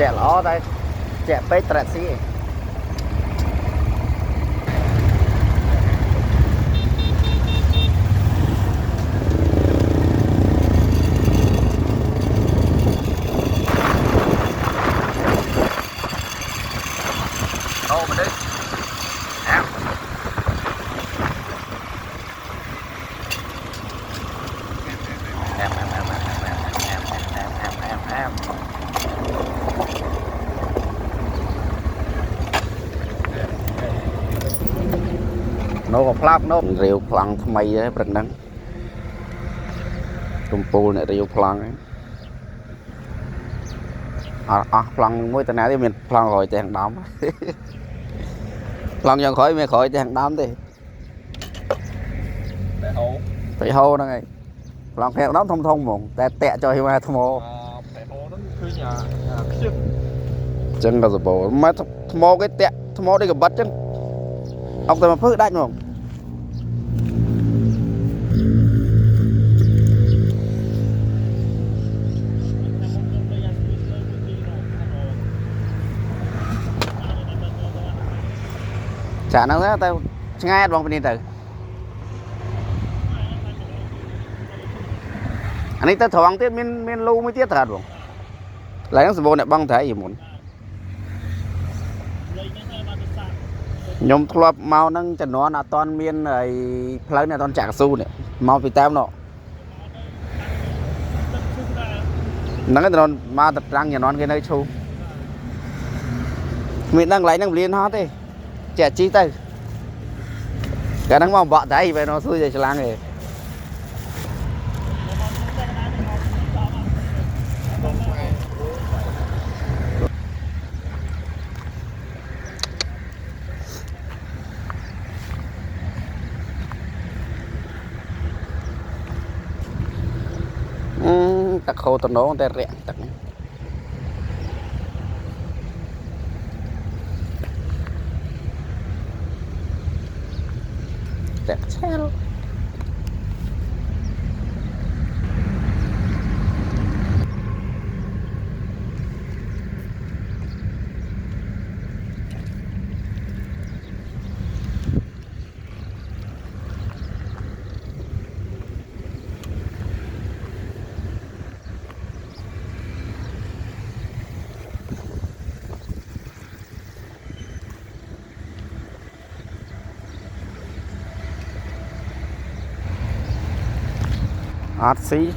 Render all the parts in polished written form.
trẻ ló đây trẻ bê trẻ xí ô mình đi em nó có flap nó rêu phăng mây đấy bật nắng trùng pù này rêu phăng ấy phăng mỗi tuần nào thì mình phăng rồi chạy hàng đám phăng nhận khỏi mình khỏi chạy hàng đám đi phải hô nó ngay phăng theo nó thông thông mồm tẹ cho hiu ai thông mô chân là bộ mà thông mô cái tẹ thông mô đây cái bắt chân ông ta mà phước đánh không chả năng thế tao ngay bằng bên đi từ anh ấy ta thoáng tiết miên lưu mới tiết thật không lấy nó bộ này băng thế gì muốn nhóm club mau nâng chân nó là toàn miên này plug này toàn chạc su này mau vì tem nó nó cái nó mà tập răng nhà nó cái nơi su mình đang lấy năng liên hót đi trẻ chi tay cái năng mong bọn thấy về nó xui rồi lang này tắc khô tao nổ tay rẹn tắc rẹn xeo át xí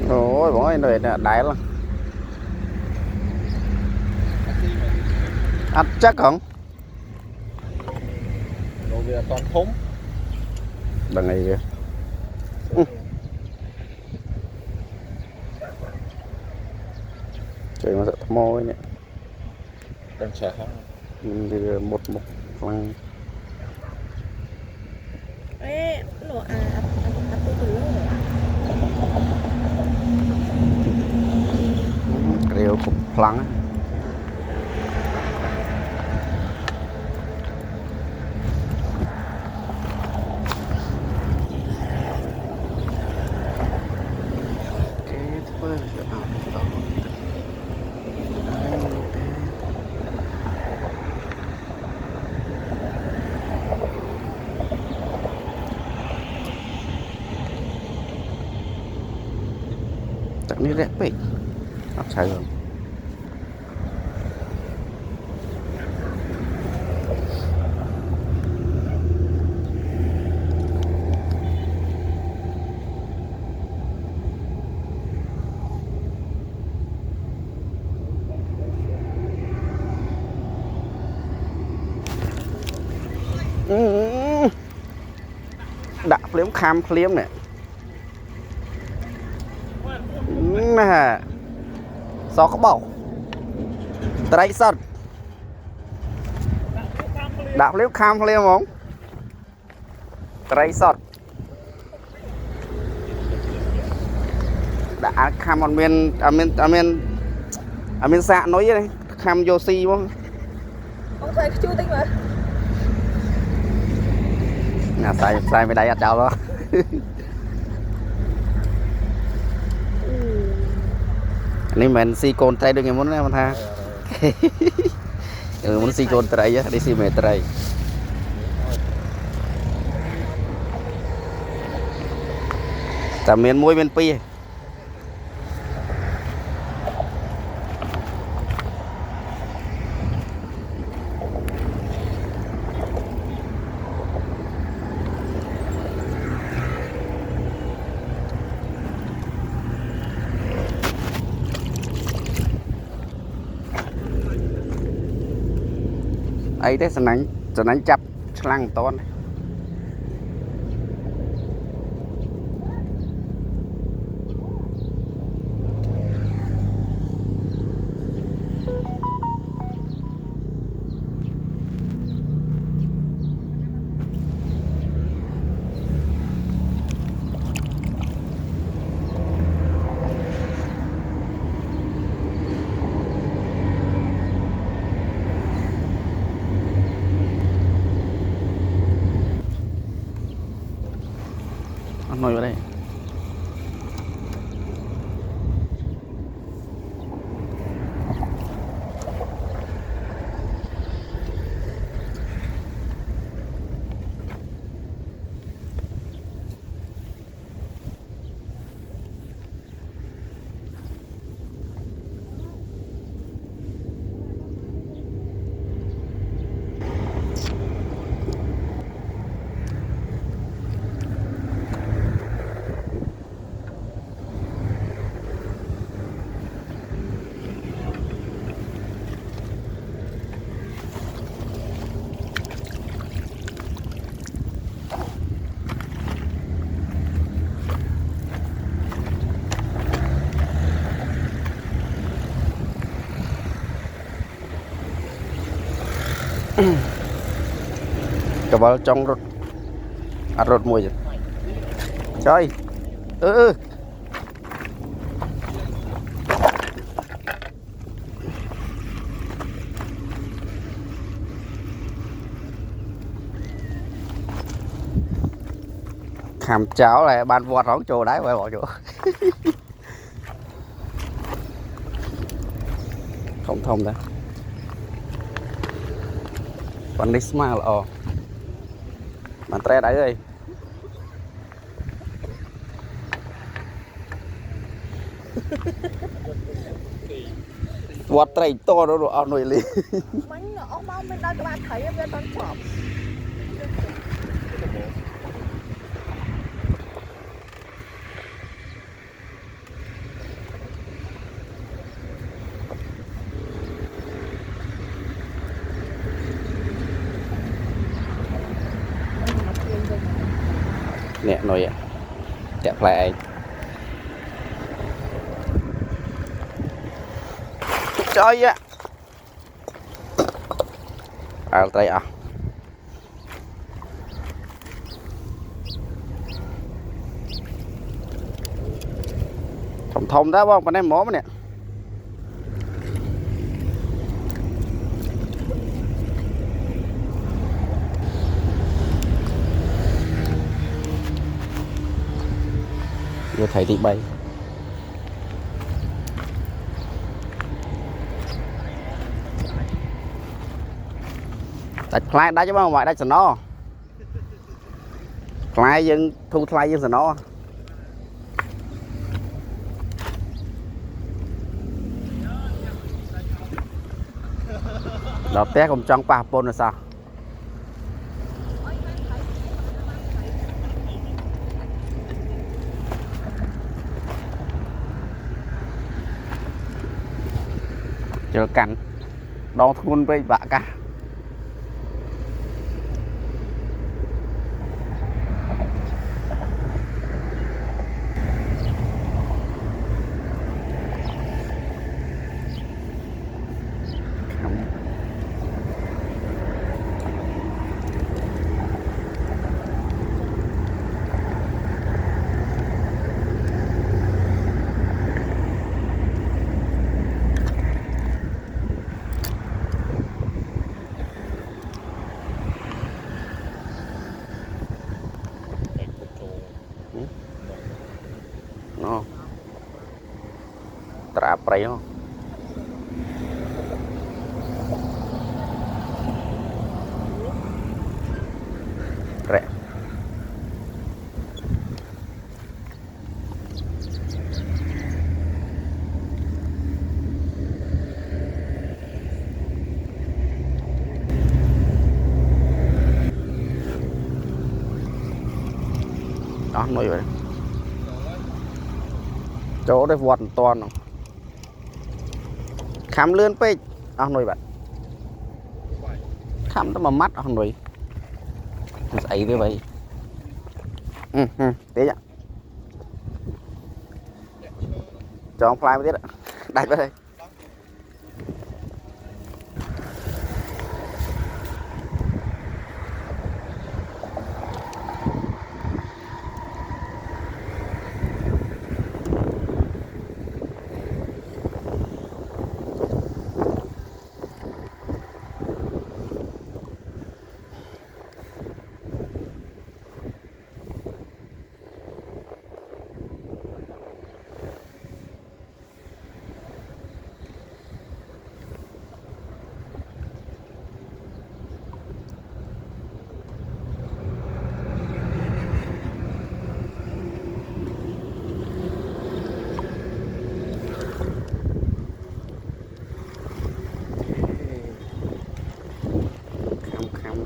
ôi bọn anh đời đại lắm ăn chắc không rồi về toàn thúng bằng này kìa trời mà sợ thăm mô ấy nhỉ đang trẻ không mình thì một phần ê nó rêu cục phăng chắc ní rẽ bị áp sai rồi đã phím kham phím này nè sao có bầu tay sân đã phím kham phím không ត្រីសតដាក់ខំអត់មានសាកនុយទេខំយកស៊ីមក ông thầy chưa tính mà ណាផ្សាយមិនដៃអត់ចោលហ៎ នេះមិនស៊ីកូនត្រីដូចមុនណាមិនថាមុនស៊ីកូនត្រីនេះស៊ីមេត្រីតែមានមួយមានពីរ ấy thế sẵn đánh chập lăng to này ngồi vào đây cái bao trong rột rột mùi trời hàm cháo này ban vọt rón trồ đáy phải bỏ chỗ không thông đấy còn đi smile bạn tre đấy rồi vọt tre to nó ăn nồi li bánh nó mau bên đây các bạn thấy em bên con chọp nè nồi kẹp lại trời ạ tay à thông đó không, bên đây mỏ nè vô thầy đi bay đặt khai đá chứ bao ngoài đây sờ nó khai dân thu khai dân sờ nó đọt té không trong pa pôn là sao chờ cảnh đo thun với bạ cả Prey không? Rẻ. Đó, nuôi vậy. Chỗ đây vọt toàn không? Khám lươn pe. Đó, nuôi vậy. Khám tao mà mắt không nuôi. Ấy thế vậy. Thế ạ. Cho ông fly một tiết ạ. Đặt vào đây.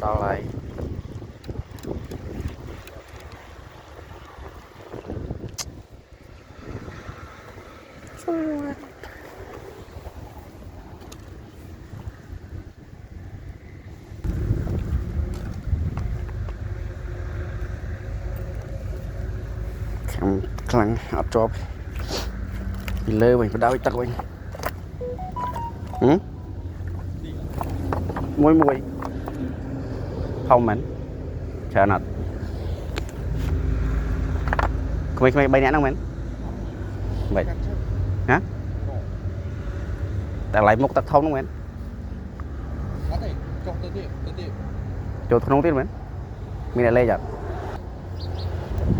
Tao lại khăn hot job lơ mình phải đau tắc mình mùi không mình chờ nè không bay nè đâu mình vậy hả ta lại một tắc thông đúng không mình cho thông tin mình lại lên rồi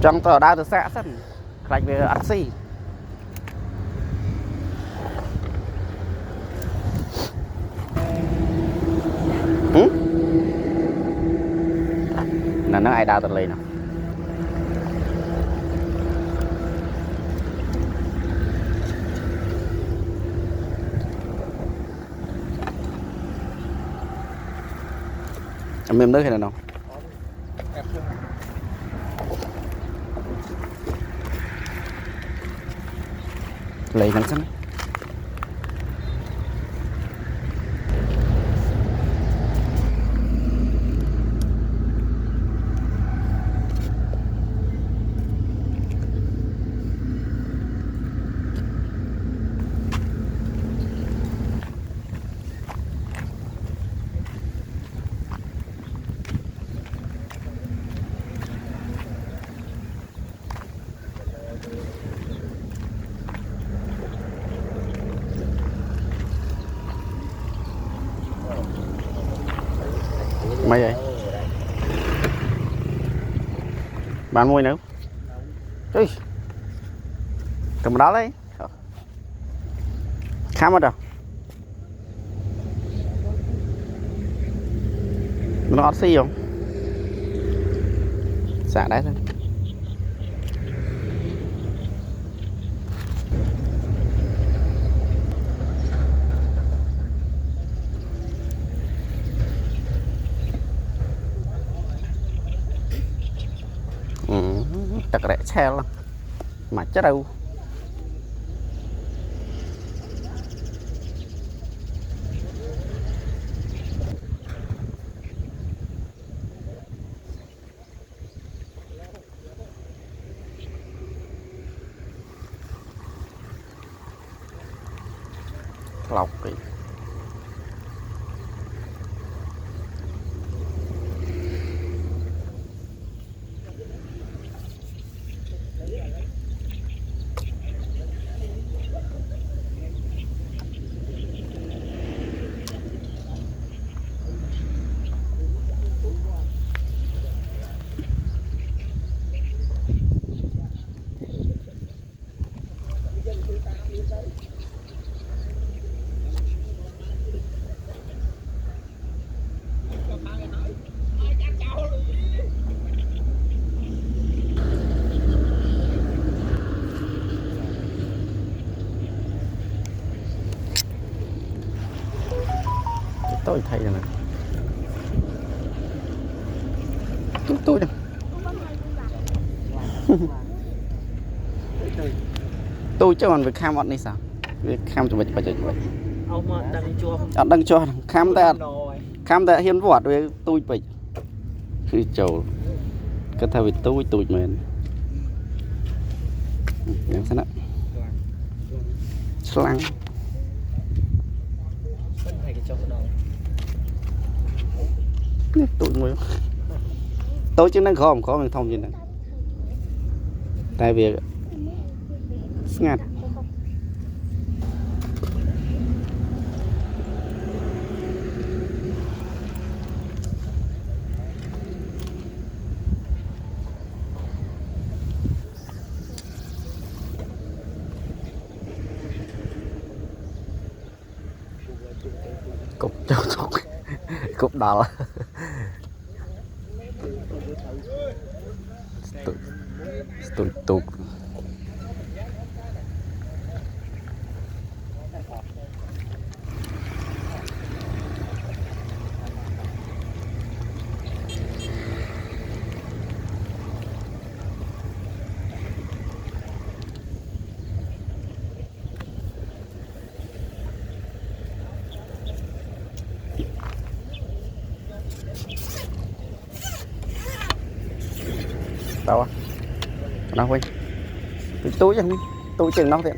trong tờ đa từ xã sân lại về ăn xì là nó ai đào tờ lên nào em nước hay là nào lấy nắng xanh mấy vậy bạn mua nữa ui cầm đó đấy khám ở đâu nó xì không xả đấy thôi chặt rẽ xe lắm mà chết đâu lọc kì tôi thấy rồi nè tôi đây tôi cho mình việc khám ọt này sao việc khám cho mình bây giờ vậy ông mà đang cho đang cho khám ta hiến vọt với tôi bị khi chầu cái thay vì tôi mình làm sao đó slang này cái chỗ đâu tôi mới tôi chứ nó khó mình thông gì nữa tại vì ngạt cục châu thục cục đỏ tụt đâu nó quên tôi chẳng tôi chừng nó thiệt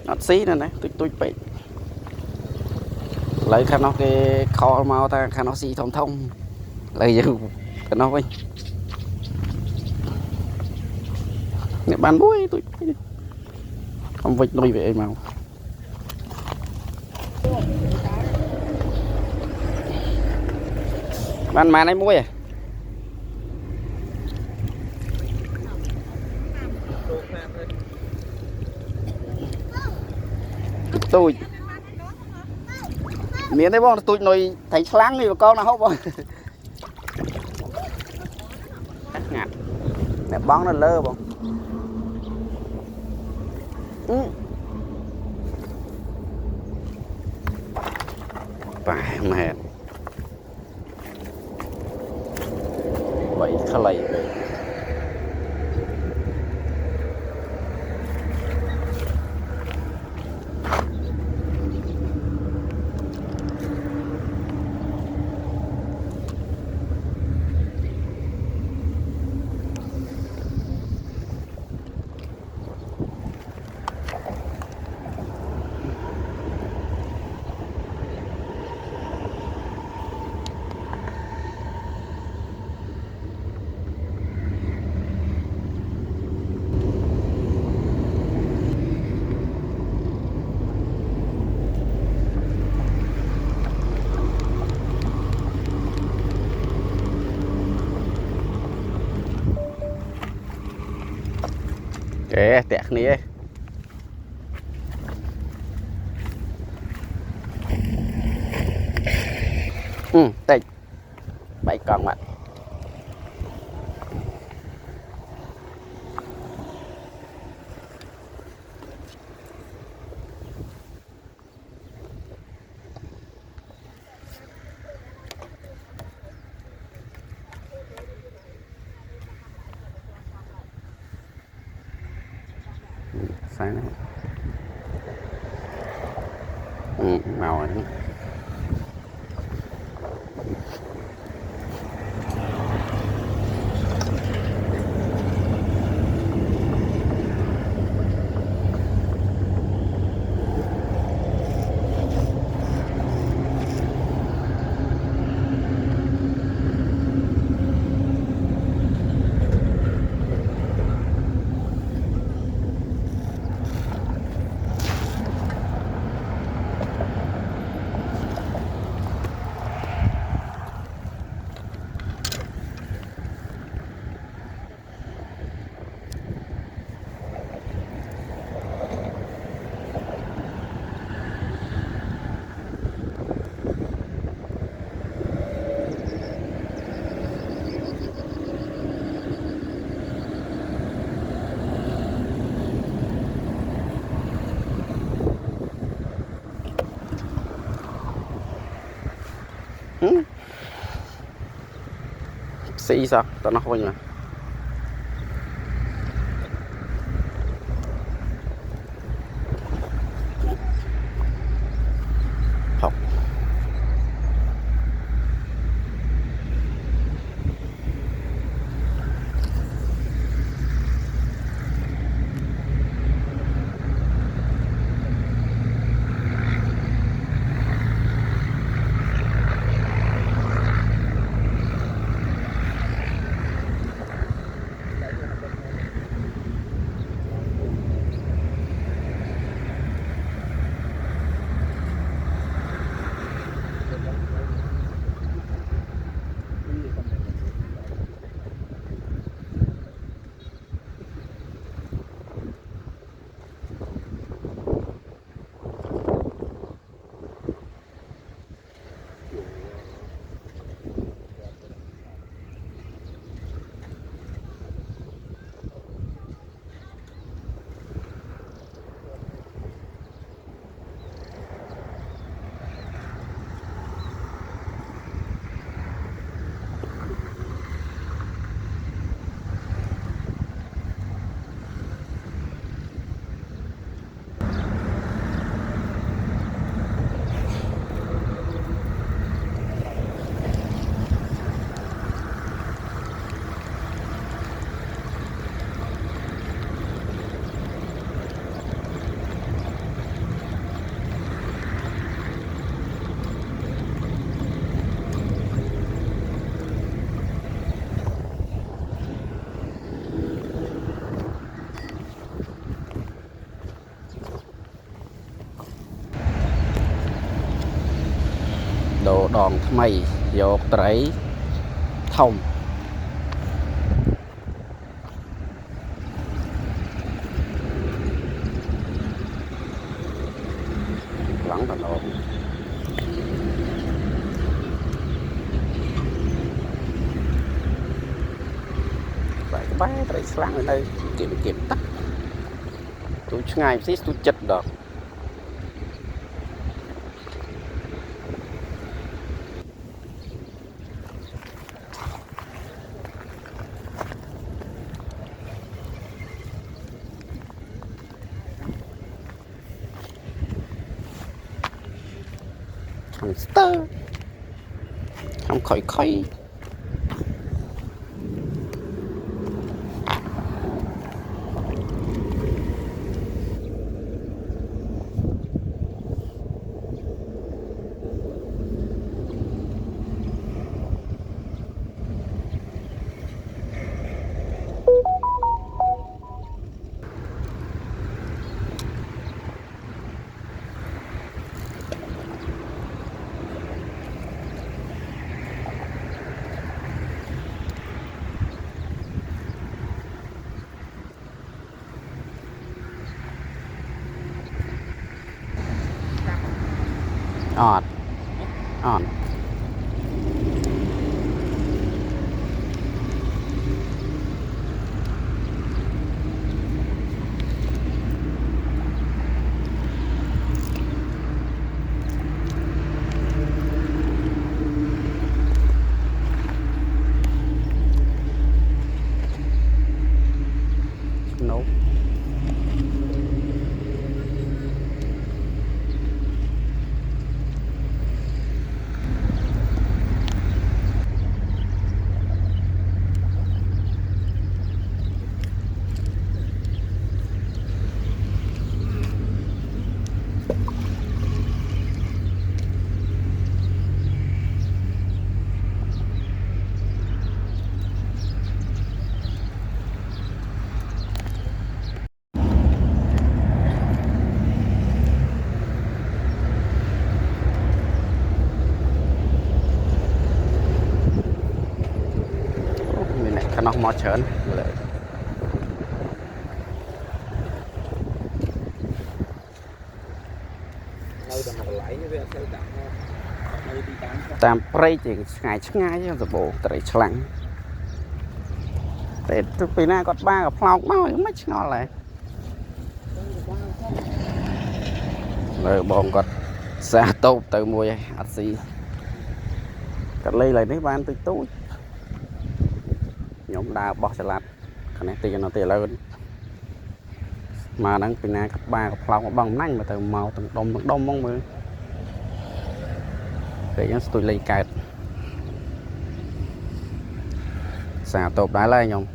nó xí này này tôi bị lấy khăn nó cái kho màu ta khăn nó xí thông lấy giờ cái nó quên nè bán muối tôi không vịt nuôi về màu bán mà này muối à tôi miếng đấy bông tôi nồi thấy sáng đi mà con nào hốc bông ngạt nè bóng nó lơ bông phải mệt vậy khá lầy kệ tẹt này tịt 7 con bạn sáng này màu này xì sao tao nó không nhỉ học đồ đòn mày dột tẩy thông lắng tận ổn vậy cái bé tẩy sáng ở đây kiểm tắt tôi ngày xí tôi chất được hamster không khỏi ọt ọt nấu nó mò chớn lại tam prey chỉ ngày cho bộ tại chlang để từ nay còn ba gặp phao bao nhiêu mấy ngon lại rồi bòn còn xa tốt từ mùi ắt xì cắt ly lại đấy ban từ túi nhóm đa bó xe lát khả năng tiền nó tiền lớn mà đang từ nhà cấp 3 cấp lòng bằng nanh mà từ màu từng đông mong mới để những tôi lấy cài xả tộp đá lên nhung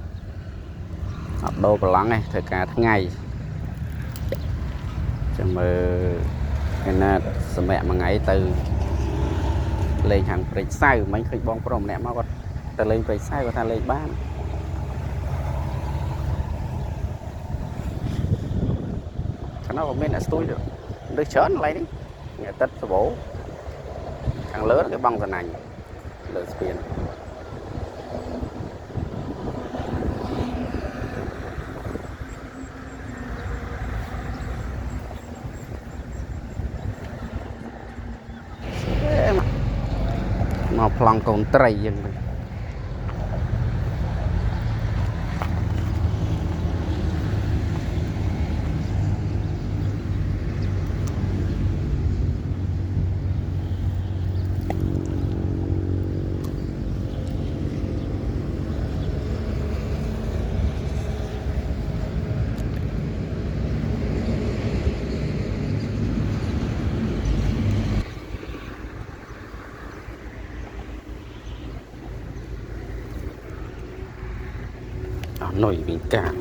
học đô của lắng này thời cả tháng ngày cho mà nên sợ mẹ mà ngày từ lên hàng bịch sai mấy khi bong prom nè mà còn ta lên bịch sai của ta lên bán nó còn bên là tôi được chớn lấy đi nghe tất số bố càng lớn cái băng dần này lớn spiên mà plong còn trầy dân này nổi bình cả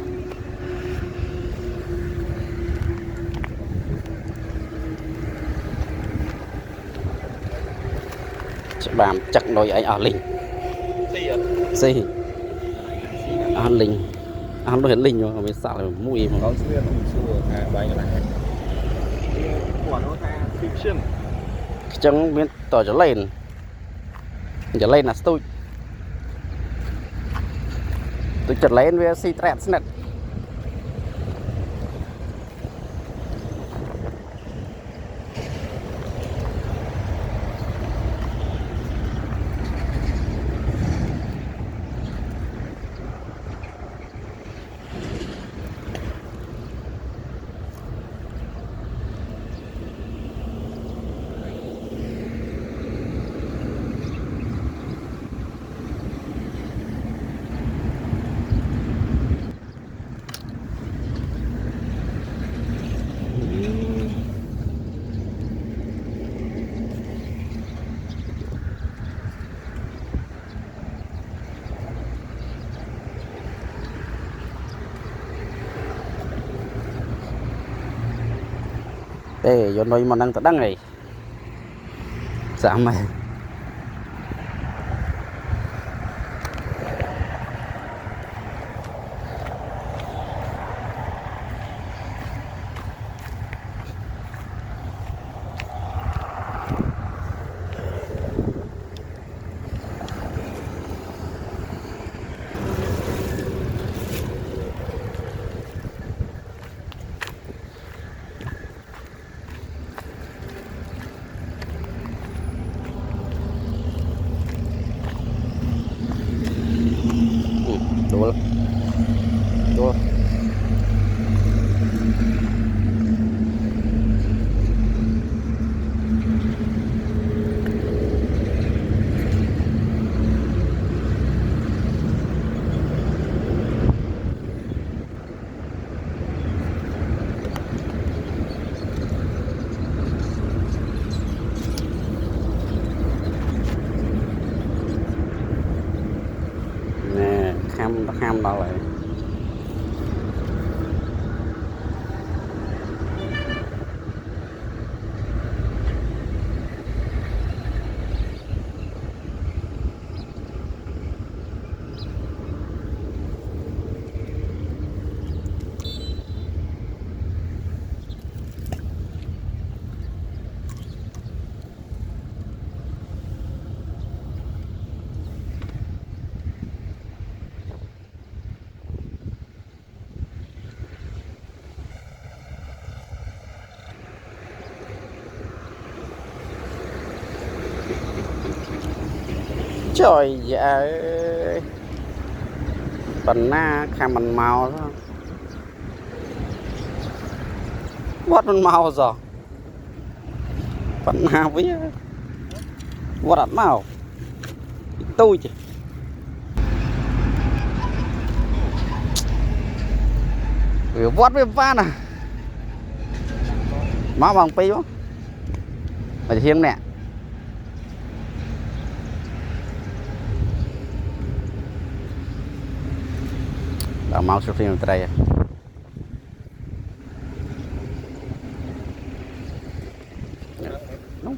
bám chặt nồi ấy ở linh gì ăn linh ăn nó hiện linh rồi mới sợ là mùi mà có xuyên xua bay lại quả nó tha fiction chẳng biết tỏ trở lên là tôi chật lên với si trẹt nè để vô nơi mà đang tự đăng này giảm mày đua nè kham đâu vậy trời ơi phần na kham mình màu đó vót mình màu rồi phần na với vót đặt màu tôi chứ Vì vót với pha nè. Má bằng pi không? Mà hiên nè. Đã máu sụp phim ở đây à. Đúng.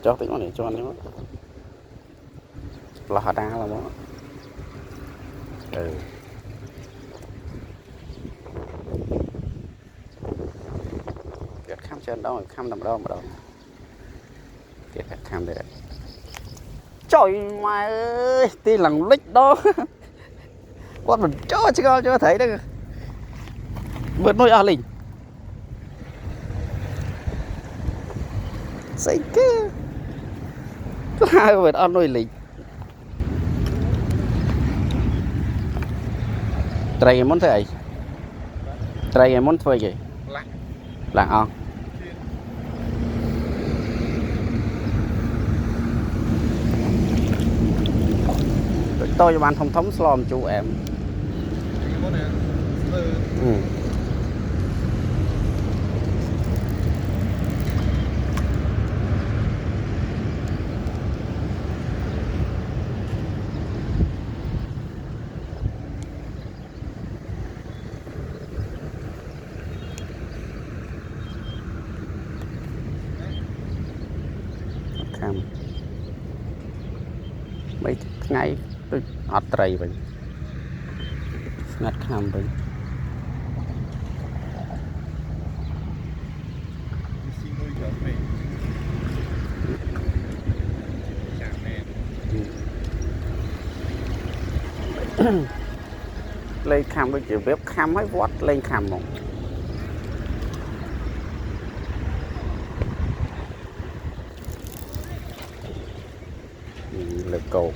Cho tính nó để cho anh nó. Là hạt đá là nó. Ừ. Kiệt khám trên đó, khám nằm đó mà đâu. Kiệt khám đây. Trời mày ơi, tí lần lít đó. Con mình cho thấy đó. Vượt nuôi à linh. Xây kia. Hai vượt ăn nuôi linh. Trai muốn thế ấy. Trai muốn phơi gì? Lạng on. Tôi cho bạn thông thống slom chú em. Ừ. Khăm. Mấy ngày tôi ọt trầy vậy. Ngắt khăm vậy. Lên khăm với chữ bếp khăm mấy vót lên khăm một. Lực cột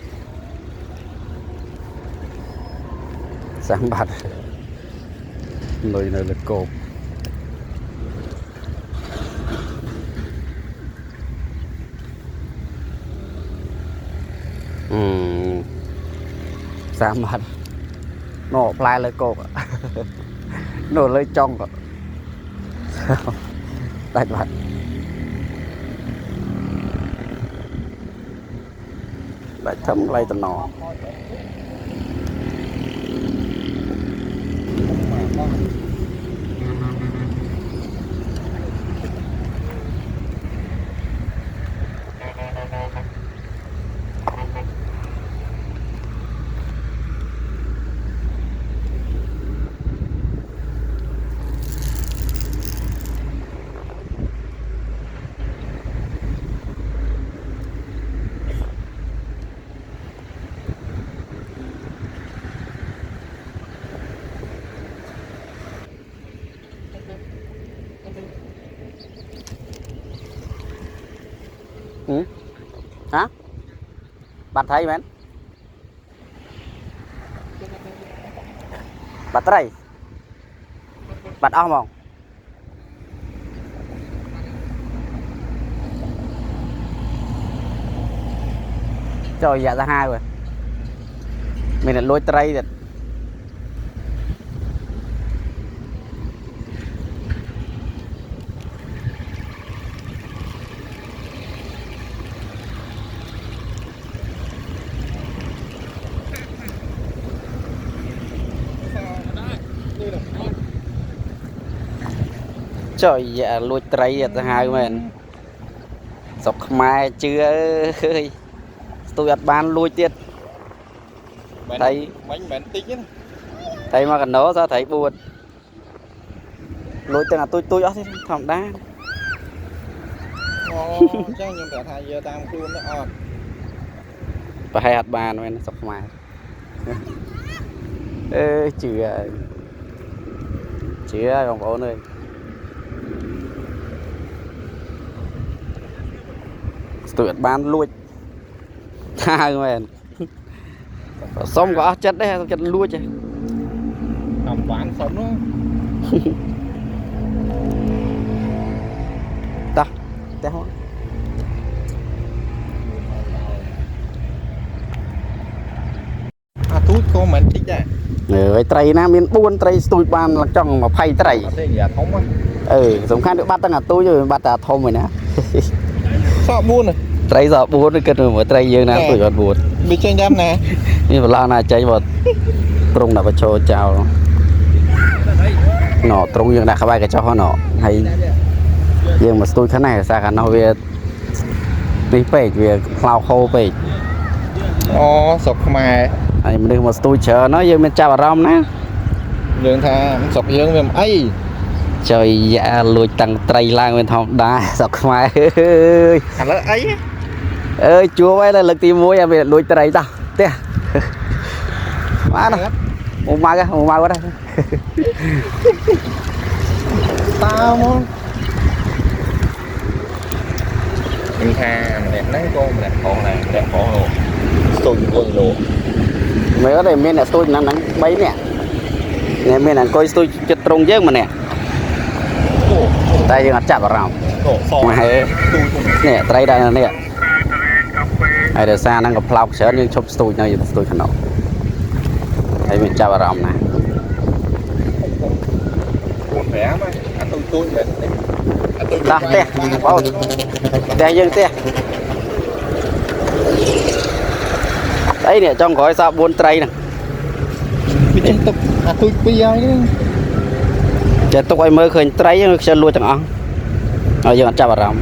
sáng bát nơi nơi lực cột sáng bát nổ play lực cột nổ lấy trong rồi đại bạn lại thấm lại tận nọ. Ừ? Hả? Bạn thấy men? Bạn thấy? Bạn ong không? Trời dạ ra hai rồi. Mình là lôi tray rồi. Trời dạ lôi tray rồi hai mình. Sọc mai chưa ơi. Tôi ăn ban lôi tiết. Thấy bánh tí chứ. Thấy mà cần nó ra thấy buồn. Lôi tên là tôi ó thế thòng đá. Chắc nhưng phải thay giờ tam luôn đó. Và hai hạt bàn mà nó sọc mai. Ê chưa còn bố ơi. Tụi ban lui hai mình xong có chất đấy chất lui chứ Nằm bán sống đó. ta téo à tút có mình thích đấy người tây na miền buôn tây tôi ban là trong mà phay tây thế giờ không á súng khăn được bắt tăng à tôi rồi bắt à thôm rồi nè sợ buôn này tây giờ buôn cái rồi mà tây dương nè tôi còn buồn bị chơi nhâm nè như là la này chạy vào trung là vào cho chào nọ trung dương đã khai cái cho họ nọ hay dương mà tôi cái này là sao cả nó về đi về về lao khô về sọc mà ai mình mà tôi chờ nó dương mình chào vào rong nè dương tha sọc dương mình ấy trời dạ lùi tầng tây lang bên thòng đá sọc mai hẳn là ấy ơi chúa ấy là lực tìm mua em về lùi tây ta tê má nó một mai quá đây tao muốn dương tha đẹp nắng con đẹp con này đẹp con luôn tôi con luôn mấy cái này miền là tôi nắng mấy nè nè miền là coi tôi chật trung chứ mà nè tay dương chạm vào rào mà hay nè tay đây nè ai để xa năng gặp lau sợ nhưng chụp tôi nhau tôi khăn nọ thấy mình chạm vào rào nè khỏe mà anh tôi ta tè bao tè dương tè đấy nè trong gói sao buôn tray nè bị chân tục tôi bây giờ chè tục ai mới khơi tray nhưng sẽ lui thằng ông giờ chạm vào rào